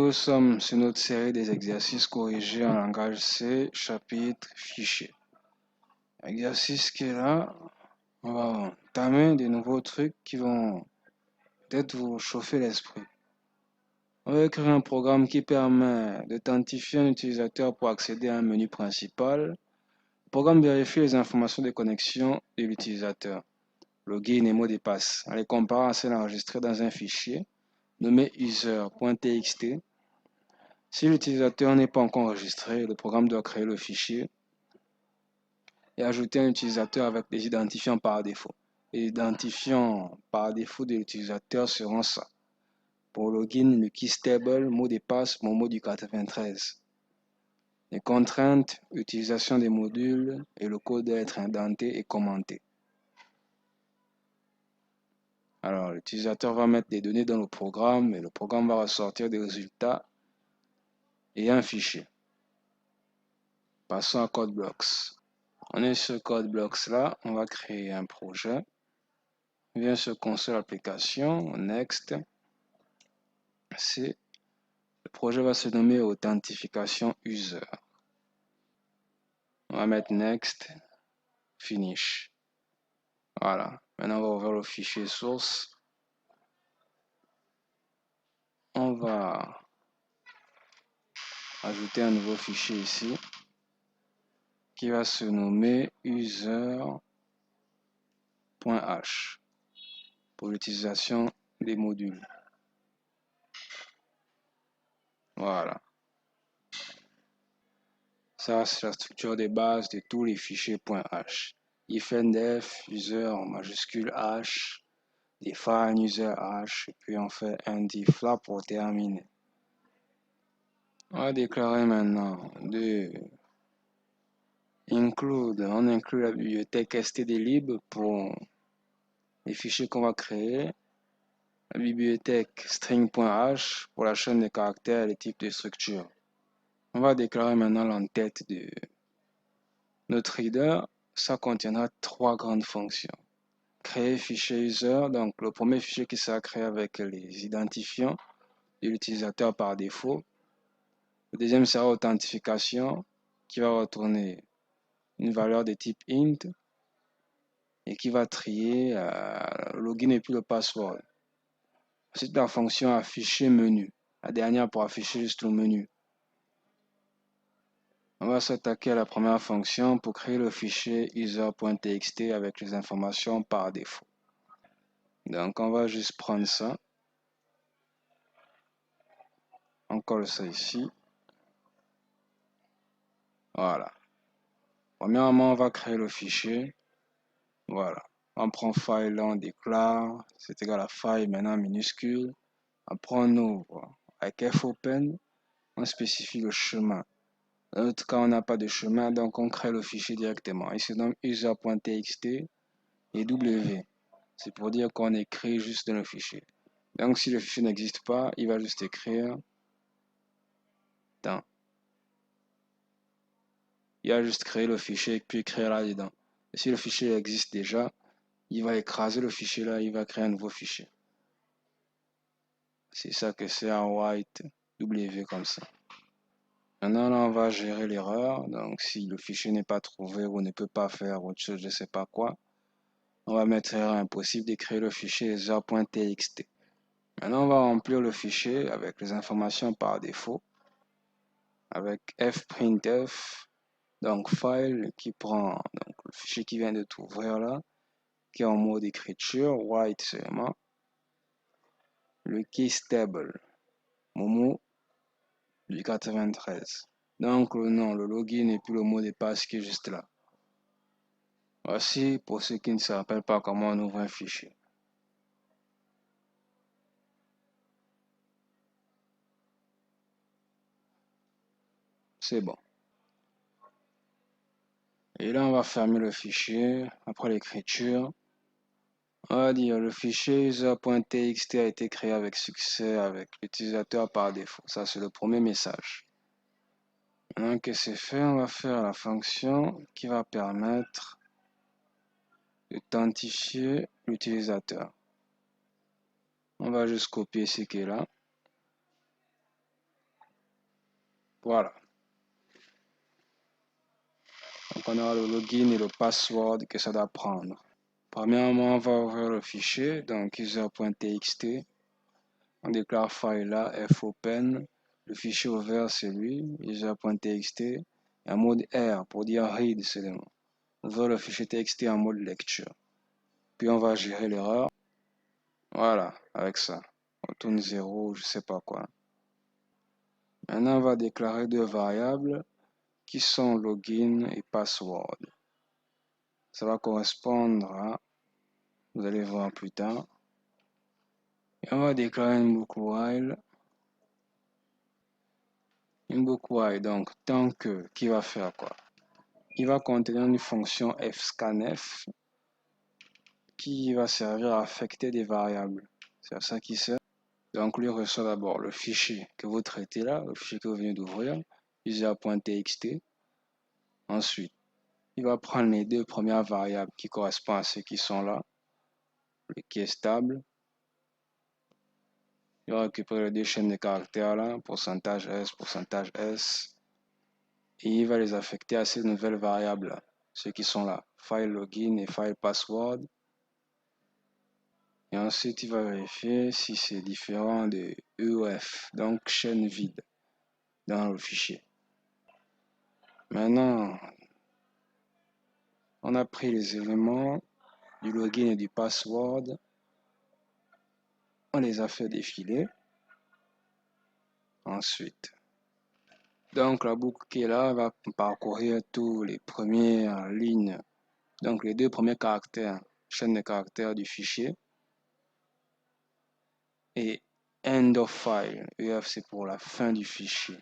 Nous sommes sur notre série des exercices corrigés en langage C, chapitre fichier. Exercice qui est là, on va entamer de nouveaux trucs qui vont peut-être vous chauffer l'esprit. On va écrire un programme qui permet d'authentifier un utilisateur pour accéder à un menu principal. Le programme vérifie les informations de connexion de l'utilisateur, login et mot de passe, en les comparant à celles enregistrées dans un fichier nommé user.txt. Si l'utilisateur n'est pas encore enregistré, le programme doit créer le fichier et ajouter un utilisateur avec les identifiants par défaut. Les identifiants par défaut de l'utilisateur seront ça. Pour login, le key stable, mot de passe, Momo du 93. Les contraintes, utilisation des modules et le code doit être indenté et commenté. Alors, l'utilisateur va mettre des données dans le programme et le programme va ressortir des résultats et un fichier. Passons à CodeBlocks. On est sur CodeBlocks là, on va créer un projet. On vient sur console application, next. Le projet va se nommer authentification user. On va mettre next, finish. Voilà. Maintenant, on va ouvrir le fichier source. On va ajouter un nouveau fichier ici qui va se nommer user.h pour l'utilisation des modules. Voilà. Ça, c'est la structure de base de tous les fichiers .h. Ifndef, user en majuscule h, define user h, et puis on fait un diff là pour terminer. On va déclarer maintenant de include, on inclut la bibliothèque stdlib pour les fichiers qu'on va créer, la bibliothèque string.h pour la chaîne de caractères et les types de structures. On va déclarer maintenant l'entête de notre reader. Ça contiendra trois grandes fonctions. Créer fichier user, donc le premier fichier qui sera créé avec les identifiants de l'utilisateur par défaut. Le deuxième sera authentification qui va retourner une valeur de type int et qui va trier le login et puis le password. Ensuite, la fonction afficher menu. La dernière pour afficher juste le menu. On va s'attaquer à la première fonction pour créer le fichier user.txt avec les informations par défaut. Donc, on va juste prendre ça. On colle ça ici. Voilà. Premièrement, on va créer le fichier. Voilà. On prend file, on déclare. C'est égal à file, maintenant minuscule. Après, on ouvre avec fopen. On spécifie le chemin. Dans notre cas, on n'a pas de chemin, donc on crée le fichier directement. Il se nomme user.txt et w. C'est pour dire qu'on écrit juste dans le fichier. Donc, si le fichier n'existe pas, il va juste écrire dans. Il va juste créer le fichier et puis écrire là-dedans. Et si le fichier existe déjà, il va écraser le fichier là, il va créer un nouveau fichier. C'est ça que c'est en white W comme ça. Maintenant, là, on va gérer l'erreur. Donc, si le fichier n'est pas trouvé ou ne peut pas faire autre chose, je ne sais pas quoi, on va mettre erreur impossible de créer le fichier user.txt. Maintenant, on va remplir le fichier avec les informations par défaut, avec fprintf, donc file qui prend donc, le fichier qui vient de t'ouvrir là, qui est en mode écriture, white seulement, le key stable, Momo du 93. Donc le nom, le login et puis le mot de passe qui est juste là. Voici pour ceux qui ne se rappellent pas comment on ouvre un fichier. C'est bon. Et là, on va fermer le fichier après l'écriture. On va dire le fichier user.txt a été créé avec succès avec l'utilisateur par défaut. Ça, c'est le premier message. Maintenant que c'est fait, on va faire la fonction qui va permettre d'authentifier l'utilisateur. On va juste copier ce qui est là. Voilà. Donc on aura le login et le password que ça doit prendre. Premièrement, on va ouvrir le fichier, donc user.txt. On déclare file là, fopen. Le fichier ouvert, c'est lui, user.txt. Et en mode R pour dire read seulement. Ouvrir le fichier txt en mode lecture. Puis on va gérer l'erreur. Voilà, avec ça. On tourne 0, je sais pas quoi. Maintenant, on va déclarer deux variables qui sont login et password. Ça va correspondre à, vous allez voir plus tard. Et on va déclarer une boucle while. Une boucle while, donc tant que, qui va faire quoi? Il va contenir une fonction fscanf qui va servir à affecter des variables. C'est à ça qu'il sert. Donc lui reçoit d'abord le fichier que vous traitez là, le fichier que vous venez d'ouvrir, user.txt. Ensuite, il va prendre les deux premières variables qui correspondent à ceux qui sont là, le qui est stable. Il va récupérer les deux chaînes de caractères là, pourcentage S, et il va les affecter à ces nouvelles variables là, ceux qui sont là, file login et file password. Et ensuite, il va vérifier si c'est différent de EOF, donc chaîne vide, dans le fichier. Maintenant, on a pris les éléments du login et du password, on les a fait défiler. Ensuite, donc la boucle qui est là va parcourir tous les premières lignes, donc les deux premiers caractères, chaîne de caractères du fichier. Et end of file, EF c'est pour la fin du fichier.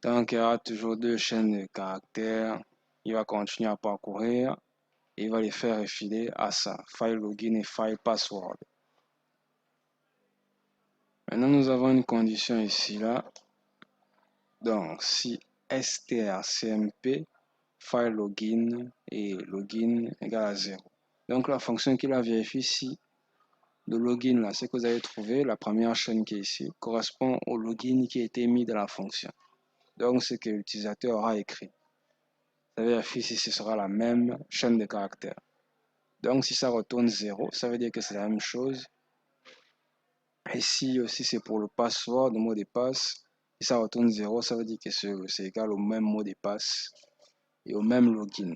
Donc il y aura toujours deux chaînes de caractères, il va continuer à parcourir et il va les faire refiler à ça, file login et file password. Maintenant nous avons une condition ici là, donc si strcmp file login et login égale à 0. Donc la fonction qui la vérifie si le login là, ce que vous avez trouvé, la première chaîne qui est ici, correspond au login qui a été mis dans la fonction. Donc ce que l'utilisateur aura écrit. Ça vérifie si ce sera la même chaîne de caractères. Donc si ça retourne 0, ça veut dire que c'est la même chose. Et si aussi c'est pour le password, le mot de passe, si ça retourne 0, ça veut dire que c'est égal au même mot de passe et au même login.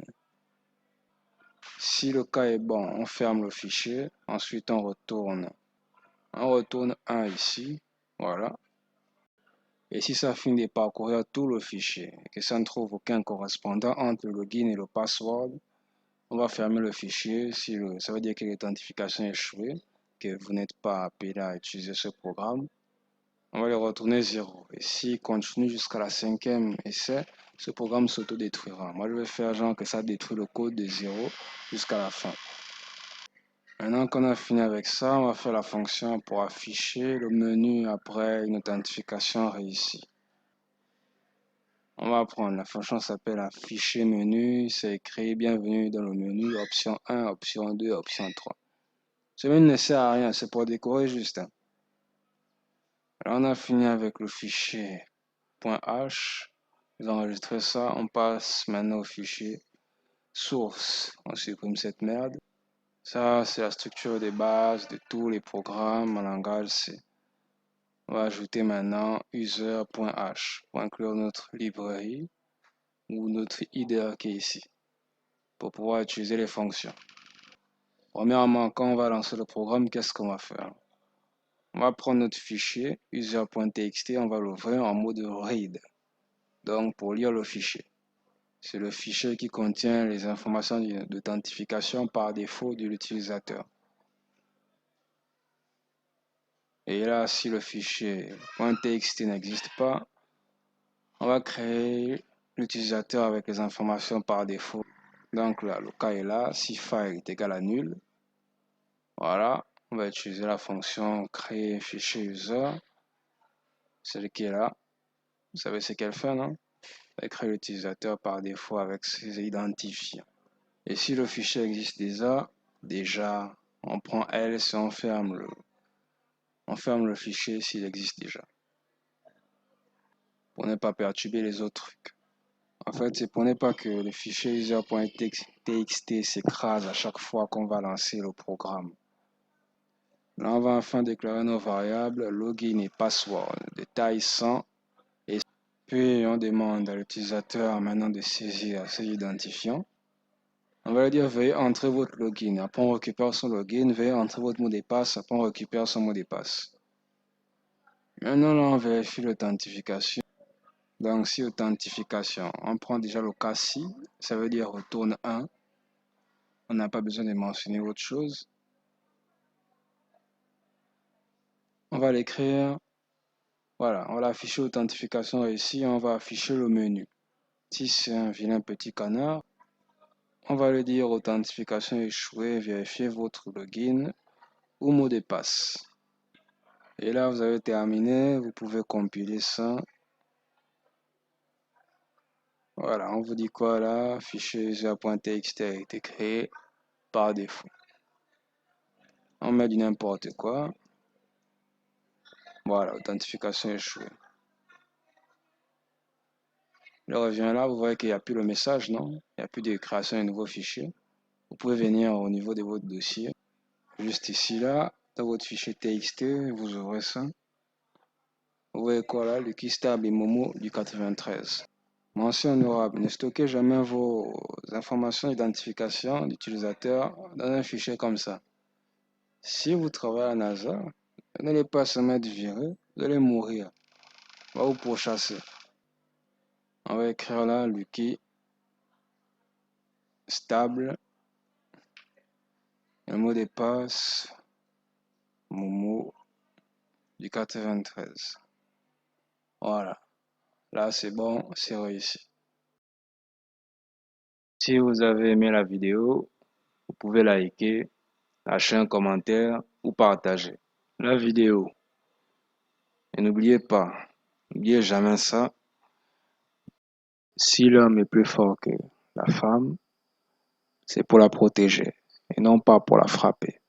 Si le cas est bon, on ferme le fichier, ensuite on retourne 1 ici, voilà. Et si ça finit de parcourir tout le fichier et que ça ne trouve aucun correspondant entre le login et le password, on va fermer le fichier. Ça veut dire que l'authentification est échouée, que vous n'êtes pas appelé à utiliser ce programme. On va le retourner 0. Et s'il continue jusqu'à la 5e essai, ce programme s'autodétruira. Moi, je vais faire genre que ça détruit le code de 0 jusqu'à la fin. Maintenant qu'on a fini avec ça, on va faire la fonction pour afficher le menu après une authentification réussie. On va prendre la fonction s'appelle afficher menu, c'est écrit bienvenue dans le menu, option 1, option 2, option 3. Ce menu ne sert à rien, c'est pour décorer juste. Alors on a fini avec le fichier .h. Vous enregistrez ça, on passe maintenant au fichier source. On supprime cette merde. Ça, c'est la structure de base de tous les programmes en langage C. On va ajouter maintenant user.h pour inclure notre librairie ou notre IDE qui est ici pour pouvoir utiliser les fonctions. Premièrement, quand on va lancer le programme, qu'est-ce qu'on va faire? On va prendre notre fichier user.txt, on va l'ouvrir en mode read, donc pour lire le fichier. C'est le fichier qui contient les informations d'authentification par défaut de l'utilisateur. Et là, si le fichier .txt n'existe pas, on va créer l'utilisateur avec les informations par défaut. Donc là, le cas est là, si file est égal à nul, voilà, on va utiliser la fonction créer fichier user, celle qui est là. Vous savez ce qu'elle fait, non? Elle crée l'utilisateur par défaut avec ses identifiants. Et si le fichier existe déjà, on prend else et on ferme le fichier s'il existe déjà. pour ne pas perturber les autres trucs. En fait, c'est pour ne pas que le fichier user.txt s'écrase à chaque fois qu'on va lancer le programme. Là, on va enfin déclarer nos variables login et password de taille 100. Et puis, on demande à l'utilisateur maintenant de saisir ses identifiants. On va lui dire, veuillez entrer votre login. Après, on récupère son login. Veuillez entrer votre mot de passe. Après, on récupère son mot de passe. Maintenant, là, on vérifie l'authentification. Donc, si authentification, on prend déjà le cas-ci. Ça veut dire retourne 1. On n'a pas besoin de mentionner autre chose. On va l'écrire. Voilà, on va afficher authentification ici. On va afficher le menu. Si c'est un vilain petit canard, on va lui dire authentification échouée. Vérifiez votre login ou mot de passe. Et là, vous avez terminé. Vous pouvez compiler ça. Voilà, on vous dit quoi là? Fichier user.txt a été créé par défaut. On met du n'importe quoi. Voilà, authentification échouée. Je reviens là, vous voyez qu'il n'y a plus le message, non? Il n'y a plus de création de nouveau fichier. Vous pouvez venir au niveau de votre dossier. Juste ici, là, dans votre fichier TXT, vous ouvrez ça. Vous voyez quoi là? Lucky Stable et Momo du 93. Mention honorable. Ne stockez jamais vos informations d'identification d'utilisateur dans un fichier comme ça. Si vous travaillez à NASA, vous n'allez pas se mettre viré, vous allez mourir. On va vous pourchasser. On va écrire là Lucky Stable. Le mot de passe Momo du 93. Voilà. Là, c'est bon, c'est réussi. Si vous avez aimé la vidéo, vous pouvez liker, lâcher un commentaire ou partager la vidéo. Et n'oubliez pas, n'oubliez jamais ça. Si l'homme est plus fort que la femme, c'est pour la protéger et non pas pour la frapper.